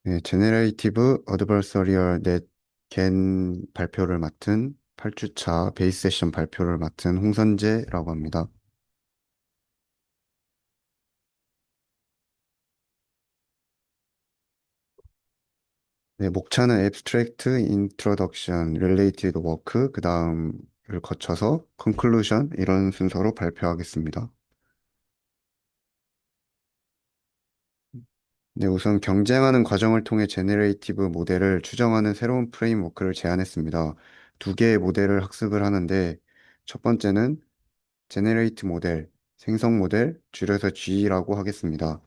네, 제네레이티브 어드버서리얼 넷겐 발표를 맡은 8주차 베이스 세션 발표를 맡은 홍선재라고 합니다. 네, 목차는 Abstract, Introduction, Related Work, 그 다음을 거쳐서 Conclusion 이런 순서로 발표하겠습니다. 네, 우선 경쟁하는 과정을 통해 제네레이티브 모델을 추정하는 새로운 프레임워크를 제안했습니다. 두 개의 모델을 학습을 하는데 첫 번째는 제네레이트 모델, 생성 모델, 줄여서 G라고 하겠습니다.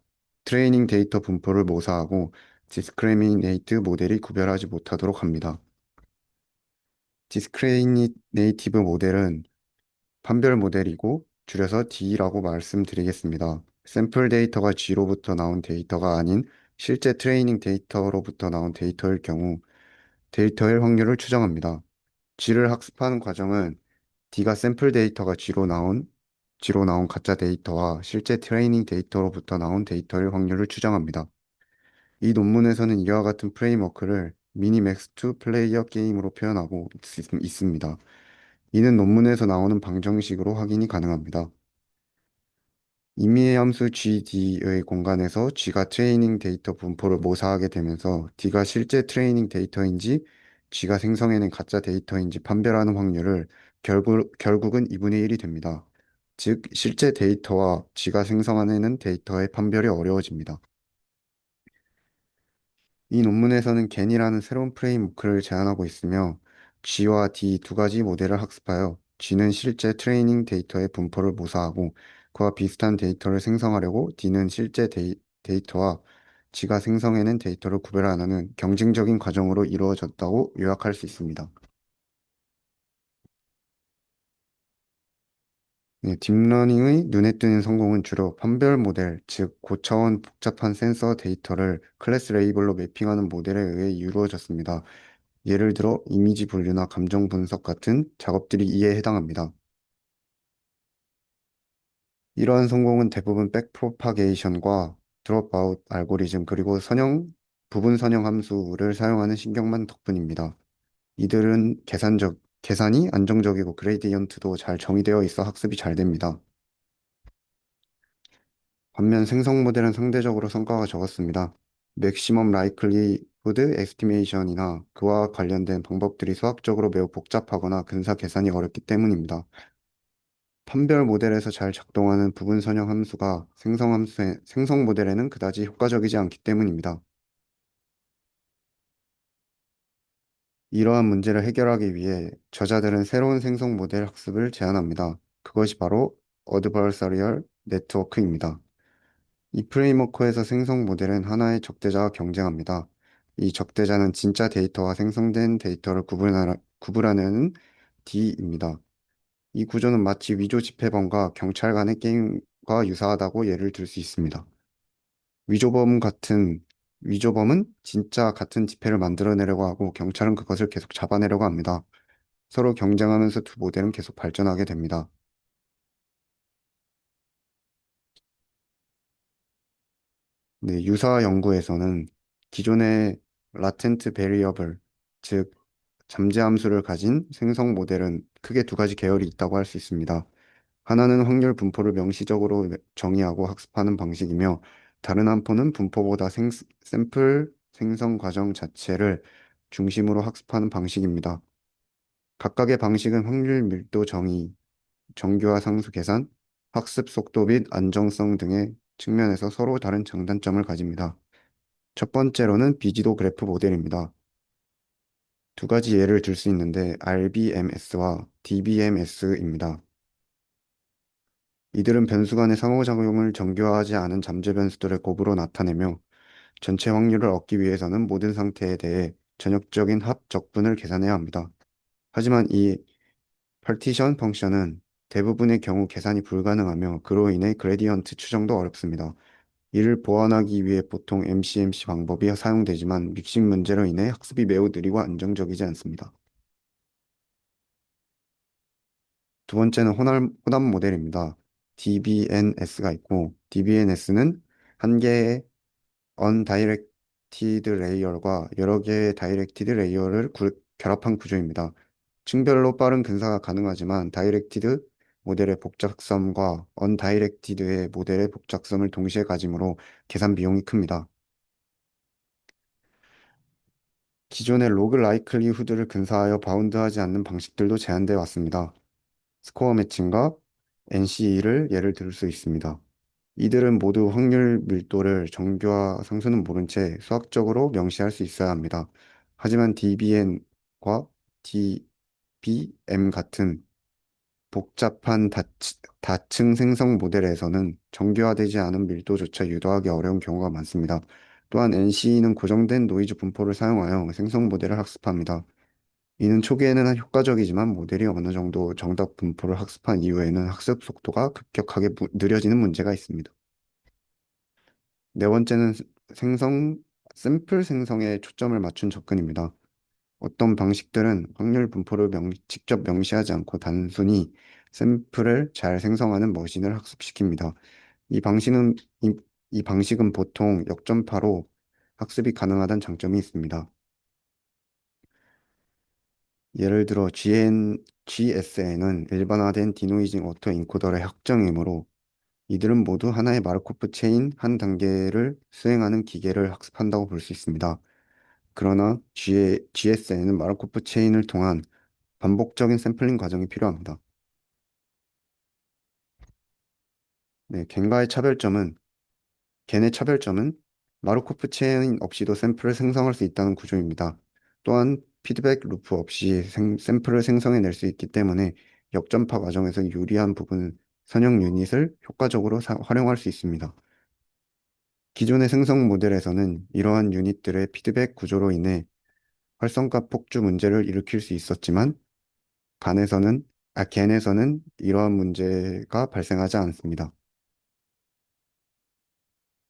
트레이닝 데이터 분포를 모사하고 디스크리미네이트 모델이 구별하지 못하도록 합니다. 디스크리미네이티브 모델은 판별 모델이고 줄여서 D라고 말씀드리겠습니다. 샘플 데이터가 G로부터 나온 데이터가 아닌 실제 트레이닝 데이터로부터 나온 데이터일 경우 데이터의 확률을 추정합니다. G를 학습하는 과정은 D가 샘플 데이터가 G로 나온 가짜 데이터와 실제 트레이닝 데이터로부터 나온 데이터의 확률을 추정합니다. 이 논문에서는 이와 같은 프레임워크를 미니맥스 투 플레이어 게임으로 표현하고 있습니다. 이는 논문에서 나오는 방정식으로 확인이 가능합니다. 임의의 함수 GD의 공간에서 G가 트레이닝 데이터 분포를 모사하게 되면서 D가 실제 트레이닝 데이터인지 G가 생성해낸 가짜 데이터인지 판별하는 확률을 결국은 2분의 1이 됩니다. 즉, 실제 데이터와 G가 생성해낸 데이터의 판별이 어려워집니다. 이 논문에서는 겐이라는 새로운 프레임워크를 제안하고 있으며 G와 D 두 가지 모델을 학습하여 G는 실제 트레이닝 데이터의 분포를 모사하고 그와 비슷한 데이터를 생성하려고 D는 실제 데이터와 G가 생성해낸 데이터를 구별하는 경쟁적인 과정으로 이루어졌다고 요약할 수 있습니다. 네, 딥러닝의 눈에 띄는 성공은 주로 판별 모델, 즉 고차원 복잡한 센서 데이터를 클래스 레이블로 매핑하는 모델에 의해 이루어졌습니다. 예를 들어 이미지 분류나 감정 분석 같은 작업들이 이에 해당합니다. 이러한 성공은 대부분 백프로파게이션과 드롭아웃 알고리즘 그리고 부분 선형 함수를 사용하는 신경만 덕분입니다. 이들은 계산이 안정적이고 그레이디언트도 잘 정의되어 있어 학습이 잘 됩니다. 반면 생성 모델은 상대적으로 성과가 적었습니다. 맥시멈 라이클리후드 에스티메이션이나 그와 관련된 방법들이 수학적으로 매우 복잡하거나 근사 계산이 어렵기 때문입니다. 판별 모델에서 잘 작동하는 부분 선형 함수가 생성 모델에는 그다지 효과적이지 않기 때문입니다. 이러한 문제를 해결하기 위해 저자들은 새로운 생성 모델 학습을 제안합니다. 그것이 바로 어드버서리얼 네트워크입니다. 이 프레임워크에서 생성 모델은 하나의 적대자와 경쟁합니다. 이 적대자는 진짜 데이터와 생성된 데이터를 구분하는 D입니다. 이 구조는 마치 위조 지폐범과 경찰 간의 게임과 유사하다고 예를 들 수 있습니다. 위조범 같은 위조범은 진짜 같은 지폐를 만들어내려고 하고 경찰은 그것을 계속 잡아내려고 합니다. 서로 경쟁하면서 두 모델은 계속 발전하게 됩니다. 네, 유사 연구에서는 기존의 라텐트 베리어블, 즉 잠재 함수를 가진 생성 모델은 크게 두 가지 계열이 있다고 할 수 있습니다. 하나는 확률 분포를 명시적으로 정의하고 학습하는 방식이며 다른 한포는 분포보다 샘플 생성 과정 자체를 중심으로 학습하는 방식입니다. 각각의 방식은 확률 밀도 정의, 정교화 상수 계산, 학습 속도 및 안정성 등의 측면에서 서로 다른 장단점을 가집니다. 첫 번째로는 비지도 그래프 모델입니다. 두 가지 예를 들 수 있는데 RBMS와 DBMS입니다. 이들은 변수 간의 상호작용을 정교화하지 않은 잠재 변수들의 곱으로 나타내며 전체 확률을 얻기 위해서는 모든 상태에 대해 전역적인 합 적분을 계산해야 합니다. 하지만 이 파티션 펑션은 대부분의 경우 계산이 불가능하며 그로 인해 그레디언트 추정도 어렵습니다. 이를 보완하기 위해 보통 MCMC 방법이 사용되지만 믹싱 문제로 인해 학습이 매우 느리고 안정적이지 않습니다. 두 번째는 호남 모델입니다. DBNS가 있고 DBNS는 한 개의 undirected 레이어가 여러 개의 다이렉티드 레이어를 결합한 구조입니다. 층별로 빠른 근사가 가능하지만 다이렉티드 모델의 복잡성과 언다이렉티드의 모델의 복잡성을 동시에 가지므로 계산 비용이 큽니다. 기존의 로그 라이클리후드를 근사하여 바운드하지 않는 방식들도 제한되어 왔습니다. 스코어 매칭과 NCE를 예를 들 수 있습니다. 이들은 모두 확률 밀도를 정교화 상수는 모른 채 수학적으로 명시할 수 있어야 합니다. 하지만 DBN과 DBM 같은 복잡한 다층 생성 모델에서는 정교화되지 않은 밀도조차 유도하기 어려운 경우가 많습니다. 또한 NCE는 고정된 노이즈 분포를 사용하여 생성 모델을 학습합니다. 이는 초기에는 효과적이지만 모델이 어느 정도 정답 분포를 학습한 이후에는 학습 속도가 급격하게 느려지는 문제가 있습니다. 네 번째는 생성, 샘플 생성에 초점을 맞춘 접근입니다. 어떤 방식들은 확률 분포를 직접 명시하지 않고 단순히 샘플을 잘 생성하는 머신을 학습시킵니다. 이 방식은, 이, 이 방식은 보통 역전파로 학습이 가능하다는 장점이 있습니다. 예를 들어 GSN은 일반화된 디노이징 오토 인코더의 확정이므로 이들은 모두 하나의 마르코프 체인 한 단계를 수행하는 기계를 학습한다고 볼 수 있습니다. 그러나 GSN은 마르코프 체인을 통한 반복적인 샘플링 과정이 필요합니다. 네, 겐의 차별점은 마르코프 체인 없이도 샘플을 생성할 수 있다는 구조입니다. 또한 피드백 루프 없이 샘플을 생성해낼 수 있기 때문에 역전파 과정에서 유리한 부분 선형 유닛을 효과적으로 활용할 수 있습니다. 기존의 생성 모델에서는 이러한 유닛들의 피드백 구조로 인해 활성가 폭주 문제를 일으킬 수 있었지만 겐에서는 이러한 문제가 발생하지 않습니다.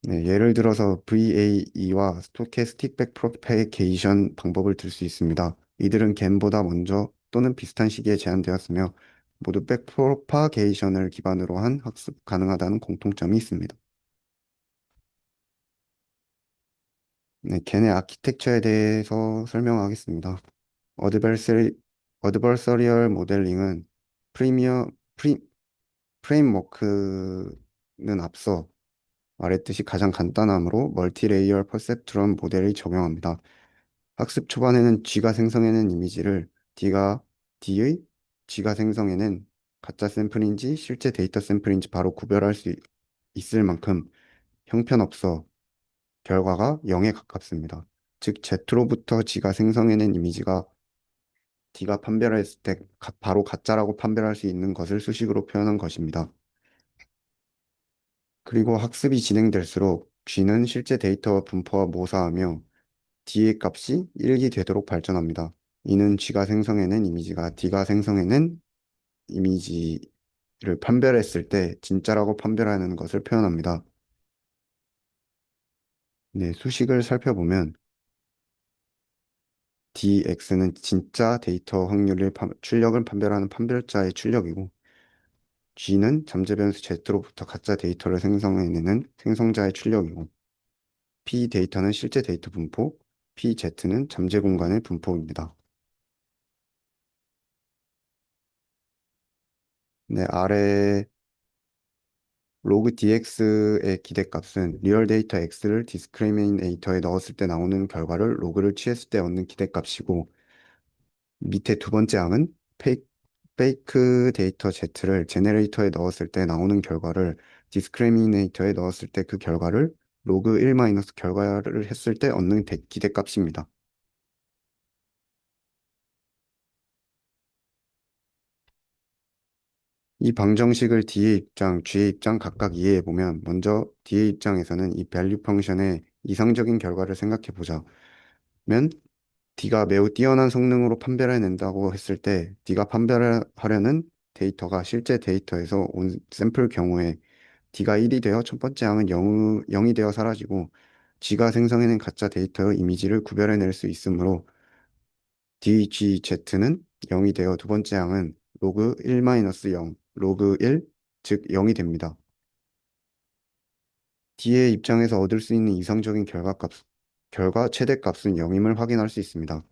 네, 예를 들어서 VAE와 스토캐스틱 백프로파게이션 방법을 들 수 있습니다. 이들은 겐보다 먼저 또는 비슷한 시기에 제안되었으며 모두 백프로파게이션을 기반으로 한 학습 가능하다는 공통점이 있습니다. 네, 겐의 아키텍처에 대해서 설명하겠습니다. 어드버서리, 어드버서리얼 모델링은 프리미어, 프리, 프레임워크는 앞서 말했듯이 가장 간단함으로 멀티레이어 퍼셉트론 모델을 적용합니다. 학습 초반에는 G가 생성해낸 이미지를 D의 G가 생성해낸 가짜 샘플인지 실제 데이터 샘플인지 바로 구별할 수 있을 만큼 형편없어 결과가 0에 가깝습니다. 즉, Z로부터 G가 생성해낸 이미지가 D가 판별했을 때 바로 가짜라고 판별할 수 있는 것을 수식으로 표현한 것입니다. 그리고 학습이 진행될수록 G는 실제 데이터와 분포와 모사하며 D의 값이 1이 되도록 발전합니다. 이는 G가 생성해낸 이미지가 D가 생성해낸 이미지를 판별했을 때 진짜라고 판별하는 것을 표현합니다. 네, 수식을 살펴보면 DX는 진짜 데이터 출력을 판별하는 판별자의 출력이고 G는 잠재 변수 Z로부터 가짜 데이터를 생성해내는 생성자의 출력이고 P 데이터는 실제 데이터 분포, PZ는 잠재 공간의 분포입니다. 네, 아래 로그 dx의 기대값은 리얼 데이터 x를 디스크리미네이터에 넣었을 때 나오는 결과를 로그를 취했을 때 얻는 기대값이고 밑에 두 번째 항은 페이크 데이터 z를 제네레이터에 넣었을 때 나오는 결과를 디스크리미네이터에 넣었을 때 그 결과를 로그 1 마이너스 결과를 했을 때 얻는 기대값입니다. 이 방정식을 D의 입장, G의 입장 각각 이해해 보면 먼저 D의 입장에서는 이 밸류 펑션의 이상적인 결과를 생각해 보자면 D가 매우 뛰어난 성능으로 판별해낸다고 했을 때 D가 판별하려는 데이터가 실제 데이터에서 온 샘플 경우에 D가 1이 되어 첫 번째 항은 0이 되어 사라지고 G가 생성해낸 가짜 데이터의 이미지를 구별해낼 수 있으므로 DGZ는 0이 되어 두 번째 항은 로그 1-0, 로그 1, 즉 0이 됩니다. D의 입장에서 얻을 수 있는 이상적인 결과값, 결과 최대값은 0임을 확인할 수 있습니다.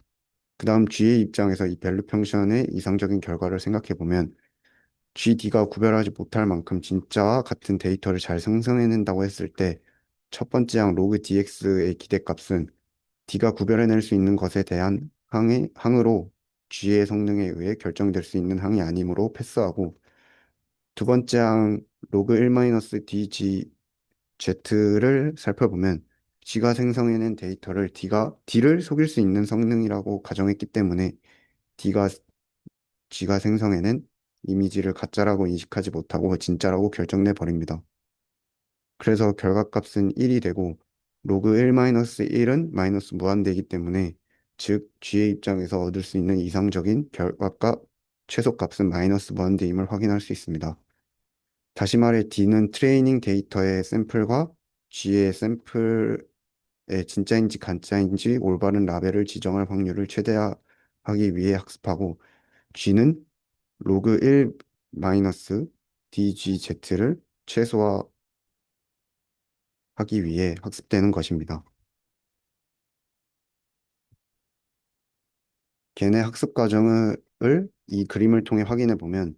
그 다음 G의 입장에서 이 밸류 펑션의 이상적인 결과를 생각해 보면 GD가 구별하지 못할 만큼 진짜와 같은 데이터를 잘 생성해낸다고 했을 때 첫 번째 항 로그 dx의 기대값은 D가 구별해낼 수 있는 것에 대한 항으로 G의 성능에 의해 결정될 수 있는 항이 아니므로 패스하고 두 번째 항 로그 1-DGZ를 살펴보면 G가 생성해낸 데이터를 D를 속일 수 있는 성능이라고 가정했기 때문에 D가 G가 생성해낸 이미지를 가짜라고 인식하지 못하고 진짜라고 결정내 버립니다. 그래서 결과값은 1이 되고 로그 1-1은 마이너스 무한대이기 때문에 즉 G의 입장에서 얻을 수 있는 이상적인 결과값 최소값은 마이너스 무한대임을 확인할 수 있습니다. 다시 말해 D는 트레이닝 데이터의 샘플과 G의 샘플의 진짜인지 가짜인지 올바른 라벨을 지정할 확률을 최대화하기 위해 학습하고 G는 로그 1 마이너스 DGZ를 최소화하기 위해 학습되는 것입니다. 걔네 학습 과정을 이 그림을 통해 확인해 보면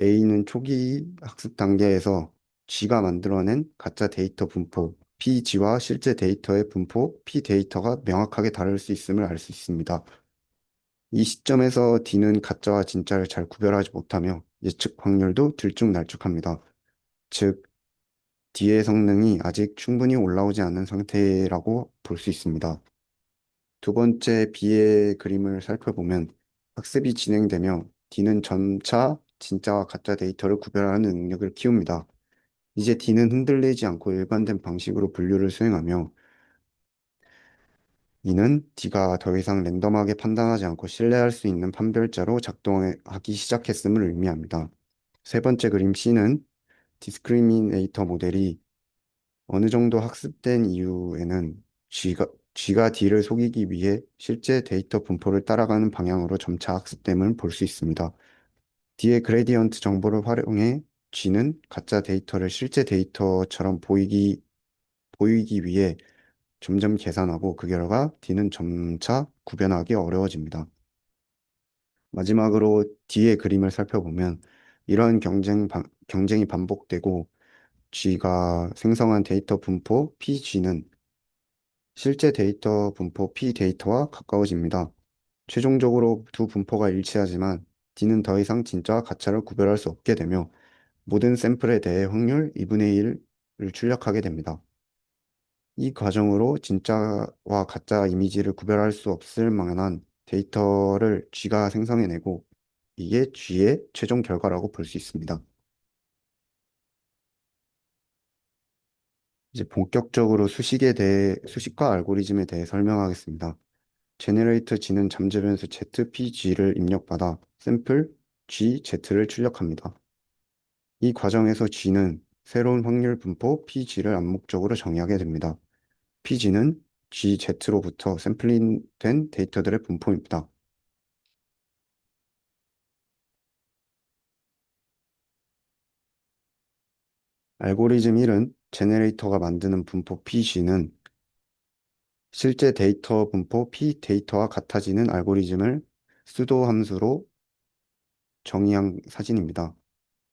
A는 초기 학습 단계에서 G가 만들어낸 가짜 데이터 분포 PG와 실제 데이터의 분포 P 데이터가 명확하게 다를 수 있음을 알 수 있습니다. 이 시점에서 D는 가짜와 진짜를 잘 구별하지 못하며 예측 확률도 들쭉날쭉합니다. 즉, D의 성능이 아직 충분히 올라오지 않은 상태라고 볼 수 있습니다. 두 번째 B의 그림을 살펴보면 학습이 진행되며 D는 점차 진짜와 가짜 데이터를 구별하는 능력을 키웁니다. 이제 D는 흔들리지 않고 일관된 방식으로 분류를 수행하며 이는 D가 더 이상 랜덤하게 판단하지 않고 신뢰할 수 있는 판별자로 작동하기 시작했음을 의미합니다. 세 번째 그림 C는 디스크리미네이터 모델이 어느 정도 학습된 이후에는 G가 D를 속이기 위해 실제 데이터 분포를 따라가는 방향으로 점차 학습됨을 볼 수 있습니다. D의 그레디언트 정보를 활용해 G는 가짜 데이터를 실제 데이터처럼 보이기 위해 점점 계산하고 그 결과 D는 점차 구별하기 어려워집니다. 마지막으로 D의 그림을 살펴보면 이러한 경쟁이 반복되고 G가 생성한 데이터 분포 PG는 실제 데이터 분포 P 데이터와 가까워집니다. 최종적으로 두 분포가 일치하지만 D는 더 이상 진짜와 가짜를 구별할 수 없게 되며 모든 샘플에 대해 확률 2분의 1을 출력하게 됩니다. 이 과정으로 진짜와 가짜 이미지를 구별할 수 없을 만한 데이터를 G가 생성해내고 이게 G의 최종 결과라고 볼 수 있습니다. 이제 본격적으로 수식과 알고리즘에 대해 설명하겠습니다. 제너레이터 G는 잠재 변수 ZPG를 입력받아 샘플 GZ를 출력합니다. 이 과정에서 G는 새로운 확률 분포 PG를 암묵적으로 정의하게 됩니다. PG는 GZ로부터 샘플링된 데이터들의 분포입니다. 알고리즘 1은 제너레이터가 만드는 분포 PG는 실제 데이터 분포 P 데이터와 같아지는 알고리즘을 수도 함수로 정의한 사진입니다.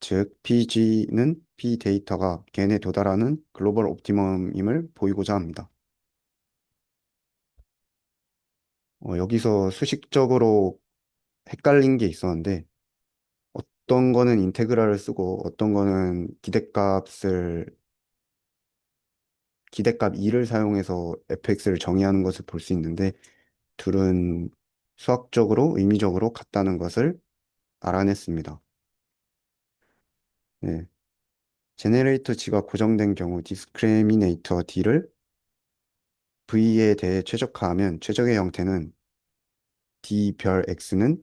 즉, PG는 P 데이터가 겐에 도달하는 글로벌 옵티멈임을 보이고자 합니다. 여기서 수식적으로 헷갈린 게 있었는데, 어떤 거는 인테그랄을 쓰고, 어떤 거는 기대값 2를 사용해서 fx를 정의하는 것을 볼 수 있는데, 둘은 수학적으로, 의미적으로 같다는 것을 알아냈습니다. 네. 제네레이터 G가 고정된 경우 디스크리미네이터 D를 V에 대해 최적화하면 최적의 형태는 D 별 X는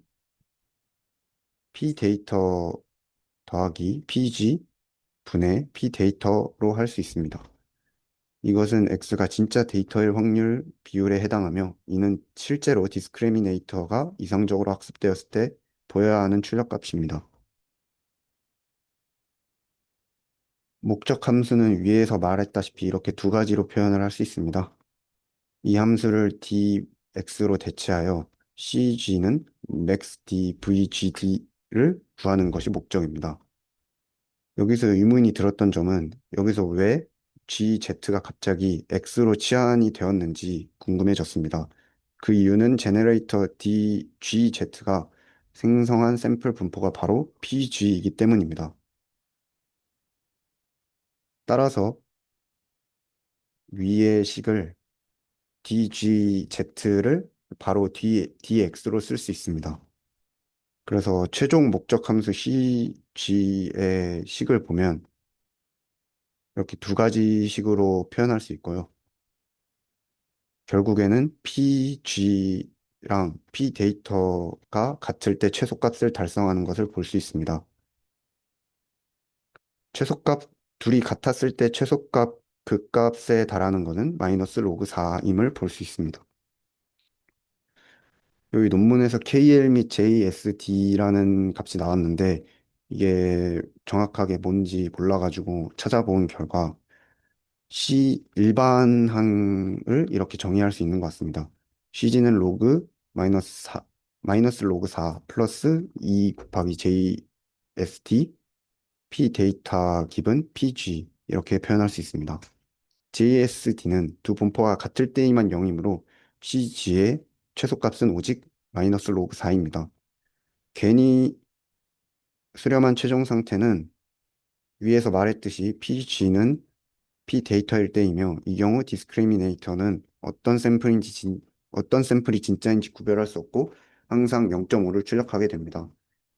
P 데이터 더하기 PG 분의 P 데이터로 할 수 있습니다. 이것은 X가 진짜 데이터일 확률 비율에 해당하며 이는 실제로 디스크리미네이터가 이상적으로 학습되었을 때 보여야 하는 출력값입니다. 목적 함수는 위에서 말했다시피 이렇게 두 가지로 표현을 할 수 있습니다. 이 함수를 dx로 대체하여 cg는 max dvgd를 구하는 것이 목적입니다. 여기서 의문이 들었던 점은 여기서 왜 GZ가 갑자기 X로 치환이 되었는지 궁금해졌습니다. 그 이유는 제너레이터 DGZ가 생성한 샘플 분포가 바로 PG이기 때문입니다. 따라서 위의 식을 DGZ를 바로 DX로 쓸 수 있습니다. 그래서 최종 목적 함수 CG의 식을 보면 이렇게 두 가지 식으로 표현할 수 있고요. 결국에는 PG랑 P 데이터가 같을 때 최소값을 달성하는 것을 볼 수 있습니다. 최소값, 둘이 같았을 때 최소값 그 값에 달하는 것은 마이너스 로그 4임을 볼 수 있습니다. 여기 논문에서 KL 및 JSD라는 값이 나왔는데 이게 정확하게 뭔지 몰라가지고 찾아본 결과 C 일반항을 이렇게 정의할 수 있는 것 같습니다. CG는 로그 마이너스 4, 마이너스 로그 4 플러스 2 곱하기 JST P 데이터 기분 PG 이렇게 표현할 수 있습니다. JSD는 두 분포가 같을 때에만 0이므로 CG의 최소값은 오직 마이너스 로그 4입니다. 괜히 수렴한 최종 상태는 위에서 말했듯이 PG는 P 데이터일 때이며 이 경우 디스크리미네이터는 어떤 샘플이 진짜인지 구별할 수 없고 항상 0.5를 출력하게 됩니다.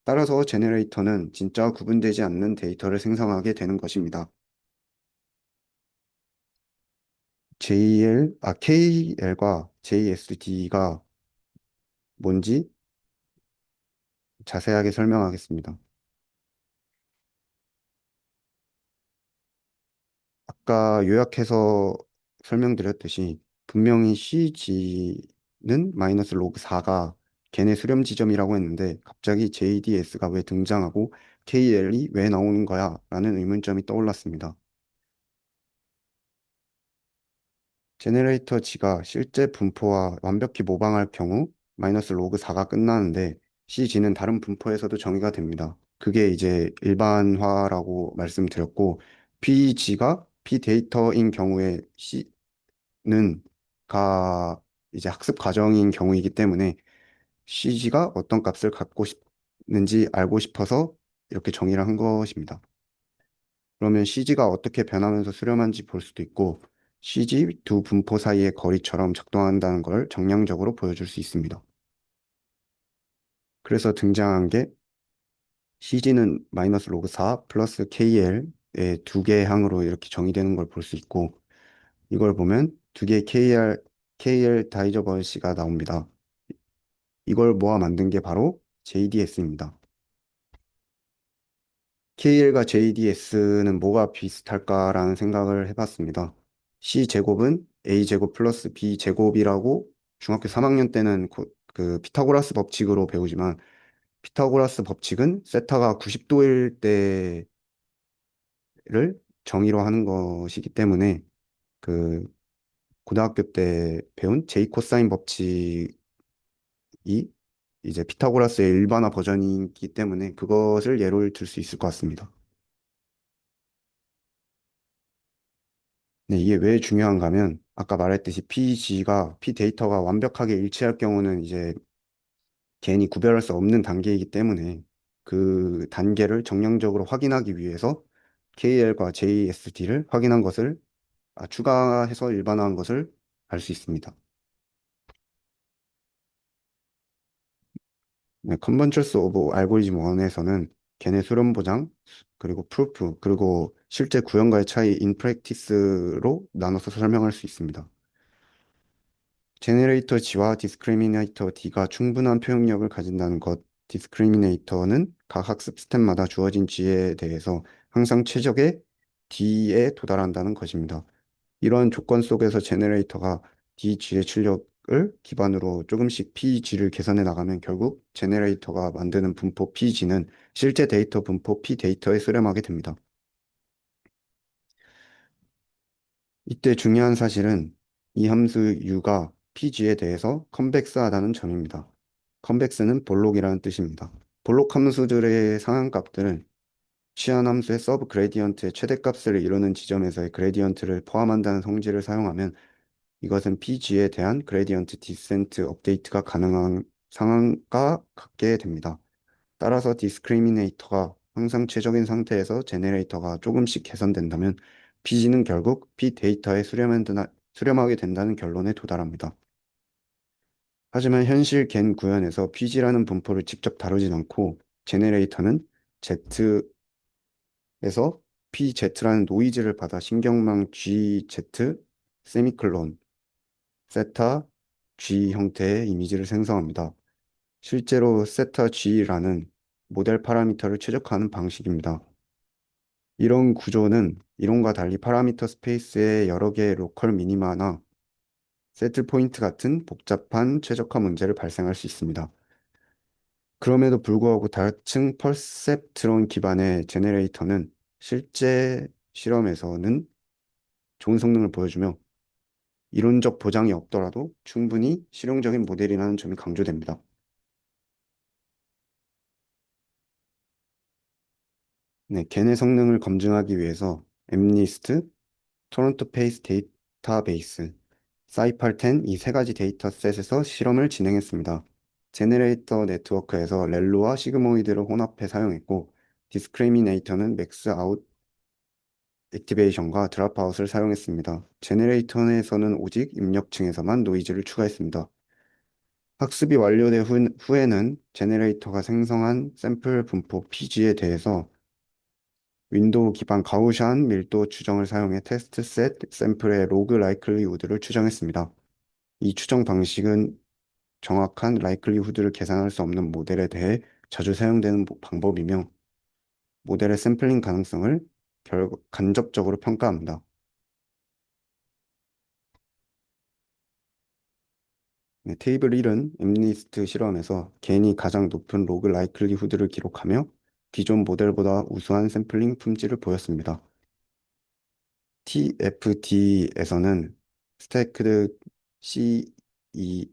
따라서 제너레이터는 진짜와 구분되지 않는 데이터를 생성하게 되는 것입니다. KL과 JSD가 뭔지 자세하게 설명하겠습니다. 아까 요약해서 설명드렸듯이 분명히 CG는 마이너스 로그 4가 걔네 수렴 지점이라고 했는데 갑자기 JDS가 왜 등장하고 KL이 왜 나오는 거야? 라는 의문점이 떠올랐습니다. 제너레이터 G가 실제 분포와 완벽히 모방할 경우 마이너스 로그 4가 끝나는데 CG는 다른 분포에서도 정의가 됩니다. 그게 이제 일반화라고 말씀드렸고 PG가 P 데이터인 경우에 는 가 이제 학습 과정인 경우이기 때문에 CG가 어떤 값을 갖고 싶는지 알고 싶어서 이렇게 정의를 한 것입니다. 그러면 CG가 어떻게 변하면서 수렴한지 볼 수도 있고 CG 두 분포 사이의 거리처럼 작동한다는 걸 정량적으로 보여줄 수 있습니다. 그래서 등장한 게 CG는 마이너스 로그 4 플러스 KL의 두 개의 항으로 이렇게 정의되는 걸 볼 수 있고 이걸 보면 두 개의 KL 다이저버시가 나옵니다. 이걸 모아 만든 게 바로 JDS입니다. KL과 JDS는 뭐가 비슷할까라는 생각을 해봤습니다. C제곱은 A제곱 플러스 B제곱이라고 중학교 3학년 때는 그 피타고라스 법칙으로 배우지만 피타고라스 법칙은 세타가 90도일 때를 정의로 하는 것이기 때문에 그 고등학교 때 배운 제이 코사인 법칙이 이제 피타고라스의 일반화 버전이기 때문에 그것을 예를 들 수 있을 것 같습니다. 네, 이게 왜 중요한가 하면 아까 말했듯이 P 데이터가 완벽하게 일치할 경우는 이제 개인이 구별할 수 없는 단계이기 때문에 그 단계를 정량적으로 확인하기 위해서 KL과 JSD를 확인한 것을 추가해서 일반화한 것을 알 수 있습니다. 네, 컨버전스 오브 알고리즘 1에서는 걔네 수렴 보장 그리고 프루프 그리고 실제 구현과의 차이 인 프랙티스로 나눠서 설명할 수 있습니다. 제너레이터 G와 디스크리미네이터 D가 충분한 표현력을 가진다는 것. 디스크리미네이터는 각 학습 스텝마다 주어진 G에 대해서 항상 최적의 D에 도달한다는 것입니다. 이런 조건 속에서 제너레이터가 DG의 출력을 기반으로 조금씩 PG를 계산해 나가면 결국 제너레이터가 만드는 분포 PG는 실제 데이터 분포 P 데이터에 수렴하게 됩니다. 이때 중요한 사실은 이 함수 u가 pg에 대해서 컨벡스하다는 점입니다. 컨벡스는 볼록이라는 뜻입니다. 볼록 함수들의 상한값들은 취한 함수의 서브 그레디언트의 최대값을 이루는 지점에서의 그레디언트를 포함한다는 성질을 사용하면 이것은 pg에 대한 그레디언트 디센트 업데이트가 가능한 상한과 같게 됩니다. 따라서 디스크리미네이터가 항상 최적인 상태에서 제네레이터가 조금씩 개선된다면 pg는 결국 p 데이터에 수렴하게 된다는 결론에 도달합니다. 하지만 현실 겐 구현에서 pg라는 분포를 직접 다루진 않고 제네레이터는 z에서 pz라는 노이즈를 받아 신경망 gz 세미클론 세타 g 형태의 이미지를 생성합니다. 실제로 세타 g라는 모델 파라미터를 최적화하는 방식입니다. 이런 구조는 이론과 달리 파라미터 스페이스의 여러 개의 로컬 미니마나 세틀 포인트 같은 복잡한 최적화 문제를 발생할 수 있습니다. 그럼에도 불구하고 다층 퍼셉트론 기반의 제네레이터는 실제 실험에서는 좋은 성능을 보여주며 이론적 보장이 없더라도 충분히 실용적인 모델이라는 점이 강조됩니다. 네, 걔네 성능을 검증하기 위해서 엠니스트, 토론토 페이스 데이터베이스, 사이팔10 이 세 가지 데이터셋에서 실험을 진행했습니다. 제네레이터 네트워크에서 렐로와 시그모이드를 혼합해 사용했고 디스크리미네이터는 맥스 아웃 액티베이션과 드랍아웃을 사용했습니다. 제네레이터에서는 오직 입력층에서만 노이즈를 추가했습니다. 학습이 완료된 후에는 제네레이터가 생성한 샘플 분포 PG에 대해서 윈도우 기반 가우시안 밀도 추정을 사용해 테스트 셋 샘플의 로그 라이클리후드를 추정했습니다. 이 추정 방식은 정확한 라이클리후드를 계산할 수 없는 모델에 대해 자주 사용되는 방법이며 모델의 샘플링 가능성을 간접적으로 평가합니다. 네, 테이블 1은 엠니스트 실험에서 개인이 가장 높은 로그 라이클리후드를 기록하며 기존 모델보다 우수한 샘플링 품질을 보였습니다. TFD에서는 스태크드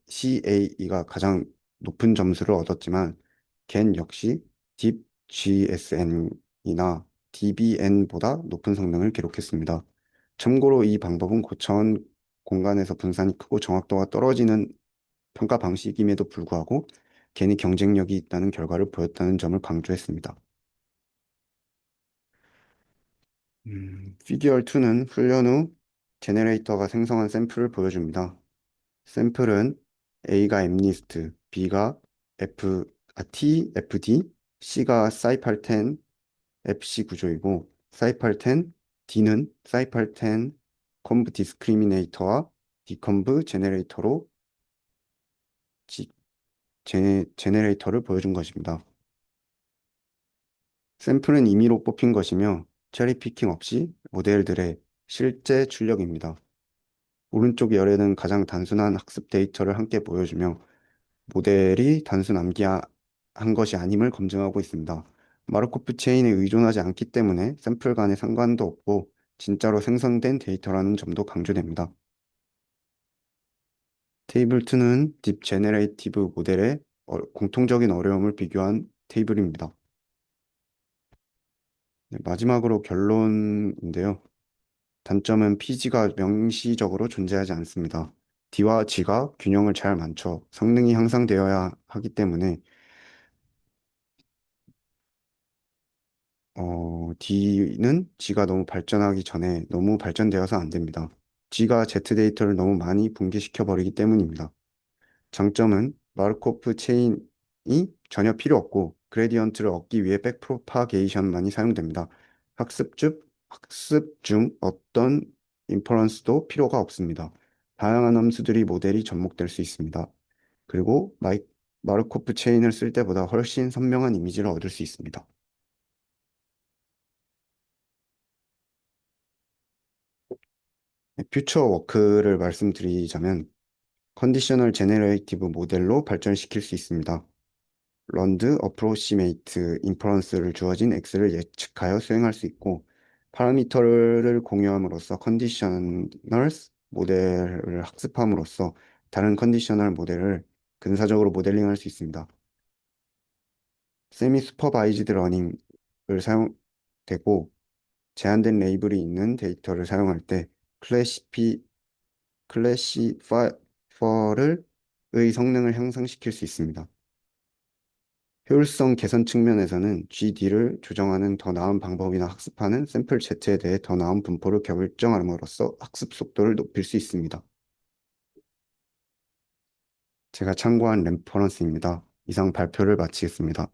CAE가 가장 높은 점수를 얻었지만 겐 역시 딥 GSN이나 DBN보다 높은 성능을 기록했습니다. 참고로 이 방법은 고차원 공간에서 분산이 크고 정확도가 떨어지는 평가 방식임에도 불구하고 겐이 경쟁력이 있다는 결과를 보였다는 점을 강조했습니다. 피규어 2는 훈련 후 제네레이터가 생성한 샘플을 보여줍니다. 샘플은 A가 엠니스트, B가 TFD, C가 사이팔10 FC 구조이고 사이팔10 D는 사이팔10 컨브 디스크리미네이터와 디컨브 제네레이터로 제네레이터를 보여준 것입니다. 샘플은 임의로 뽑힌 것이며 체리 피킹 없이 모델들의 실제 출력입니다. 오른쪽 열에는 가장 단순한 학습 데이터를 함께 보여주며 모델이 단순 암기한 것이 아님을 검증하고 있습니다. 마르코프 체인에 의존하지 않기 때문에 샘플 간의 상관도 없고 진짜로 생성된 데이터라는 점도 강조됩니다. 테이블 2는 딥 제네레이티브 모델의 공통적인 어려움을 비교한 테이블입니다. 네, 마지막으로 결론인데요. 단점은 PG가 명시적으로 존재하지 않습니다. D와 G가 균형을 잘 맞춰 성능이 향상되어야 하기 때문에 D는 G가 너무 발전하기 전에 너무 발전되어서 안 됩니다. G가 Z 데이터를 너무 많이 분기시켜 버리기 때문입니다. 장점은 마르코프 체인이 전혀 필요 없고 그레디언트를 얻기 위해 백프로파게이션만이 사용됩니다. 학습 중 어떤 인퍼런스도 필요가 없습니다. 다양한 함수들이 모델이 접목될 수 있습니다. 그리고 마르코프 체인을 쓸 때보다 훨씬 선명한 이미지를 얻을 수 있습니다. 퓨처 워크를 말씀드리자면 컨디셔널 제네레이티브 모델로 발전시킬 수 있습니다. 런드 어프로시메이트 인퍼런스를 주어진 x를 예측하여 수행할 수 있고 파라미터를 공유함으로써 컨디셔널 모델을 학습함으로써 다른 컨디셔널 모델을 근사적으로 모델링할 수 있습니다. 세미 슈퍼바이즈드 러닝을 사용되고 제한된 레이블이 있는 데이터를 사용할 때 클래시피 클래시파어를 의 성능을 향상시킬 수 있습니다. 효율성 개선 측면에서는 GD를 조정하는 더 나은 방법이나 학습하는 샘플 Z에 대해 더 나은 분포를 결정함으로써 학습 속도를 높일 수 있습니다. 제가 참고한 레퍼런스입니다. 이상 발표를 마치겠습니다.